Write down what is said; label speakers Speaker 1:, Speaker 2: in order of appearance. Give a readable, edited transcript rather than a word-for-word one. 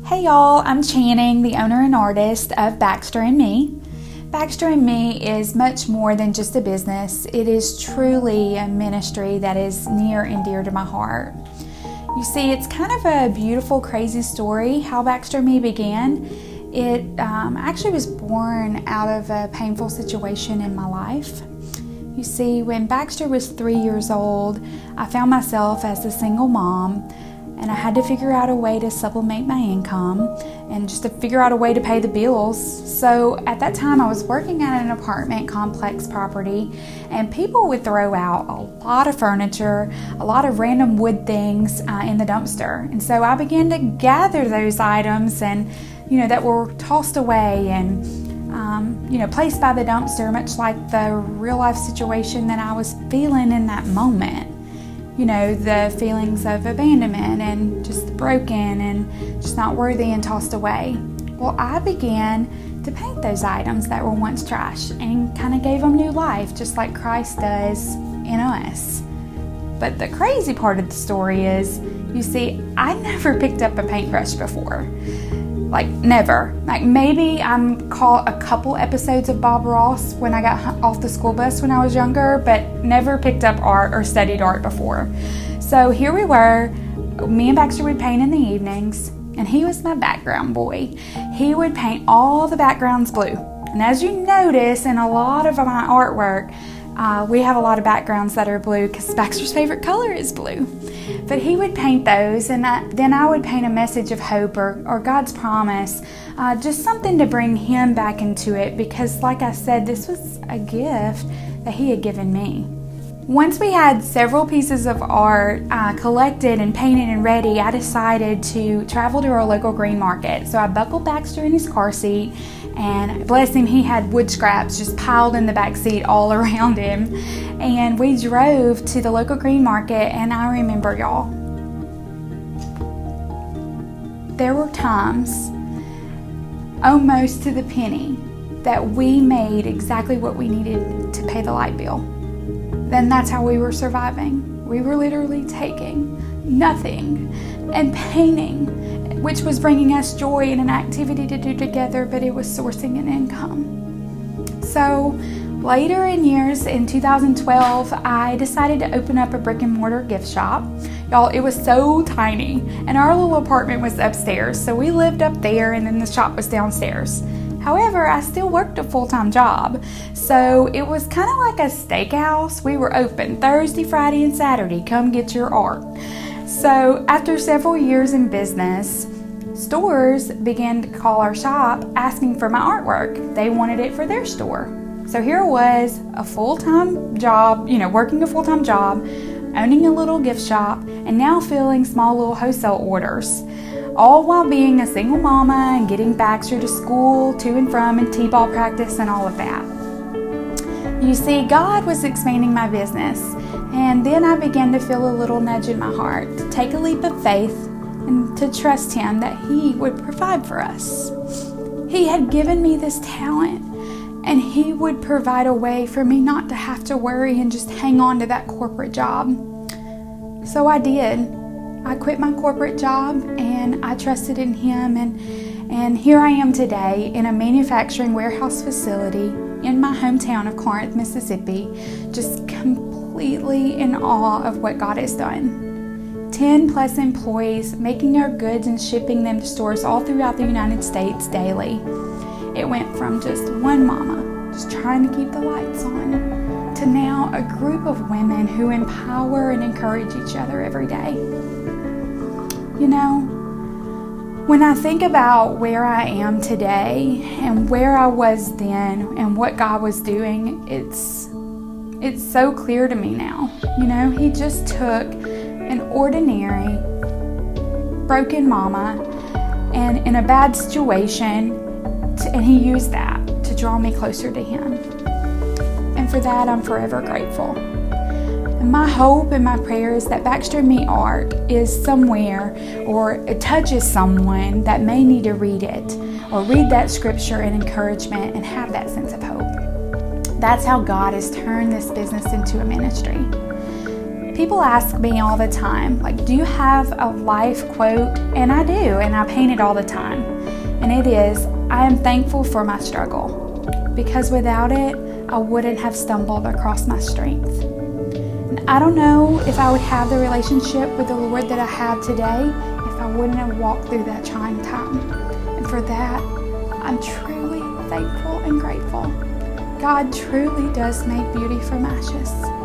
Speaker 1: Hey y'all, I'm Channing, the owner and artist of Baxter Me. Baxter Me is much more than just a business. It is truly a ministry that is near and dear to my heart. You see, it's kind of a beautiful, crazy story how Baxter Me began. It actually was born out of a painful situation in my life. You see, when Baxter was 3 years old, I found myself as a single mom, and I had to figure out a way to supplement my income and just to figure out a way to pay the bills. So at that time, I was working at an apartment complex property, and people would throw out a lot of furniture, a lot of random wood things in the dumpster. And so I began to gather those items and, that were tossed away and, placed by the dumpster, much like the real life situation that I was feeling in that moment. The feelings of abandonment and just broken and just not worthy and tossed away. Well, I began to paint those items that were once trash and kind of gave them new life, just like Christ does in us. But the crazy part of the story is, you see, I never picked up a paintbrush before. Never. Maybe I'm caught a couple episodes of Bob Ross when I got off the school bus when I was younger, but never picked up art or studied art before. So here we were, me and Baxter would paint in the evenings, and he was my background boy. He would paint all the backgrounds blue. And as you notice in a lot of my artwork, we have a lot of backgrounds that are blue because Baxter's favorite color is blue. But he would paint those, and then I would paint a message of hope or God's promise, just something to bring him back into it, because like I said, this was a gift that he had given me. Once we had several pieces of art collected and painted and ready, I decided to travel to our local green market. So I buckled Baxter in his car seat, and bless him, he had wood scraps just piled in the back seat all around him. And we drove to the local green market, and I remember, y'all, there were times, almost to the penny, that we made exactly what we needed to pay the light bill. Then that's how we were surviving. We were literally taking nothing and painting, which was bringing us joy and an activity to do together, but it was sourcing an income. So later in years, in 2012, I decided to open up a brick and mortar gift shop. Y'all, it was so tiny, and our little apartment was upstairs, so we lived up there, and then the shop was downstairs. However, I still worked a full-time job, so it was kind of like a steakhouse. We were open Thursday, Friday, and Saturday. Come get your art. So after several years in business, stores began to call our shop asking for my artwork. They wanted it for their store. So here was a full-time job, working a full-time job, owning a little gift shop, and now filling small little wholesale orders, all while being a single mama and getting Baxter to school, to and from, and t-ball practice and all of that. You see, God was expanding my business, and then I began to feel a little nudge in my heart to take a leap of faith and to trust Him that He would provide for us. He had given me this talent, and He would provide a way for me not to have to worry and just hang on to that corporate job. So I did. I quit my corporate job, and I trusted in Him, and here I am today in a manufacturing warehouse facility in my hometown of Corinth, Mississippi, just completely in awe of what God has done. 10 plus employees making our goods and shipping them to stores all throughout the United States daily. It went from just one mama just trying to keep the lights on to now a group of women who empower and encourage each other every day. When I think about where I am today and where I was then and what God was doing, it's so clear to me now. He just took an ordinary, broken mama and in a bad situation, and He used that to draw me closer to Him. And for that, I'm forever grateful. And my hope and my prayer is that Baxter Me art is somewhere, or it touches someone that may need to read it or read that scripture and encouragement and have that sense of hope. That's how God has turned this business into a ministry. People ask me all the time, like, do you have a life quote? And I do, and I paint it all the time. And it is, I am thankful for my struggle, because without it, I wouldn't have stumbled across my strength. And I don't know if I would have the relationship with the Lord that I have today if I wouldn't have walked through that trying time. And for that, I'm truly thankful and grateful. God truly does make beauty from ashes.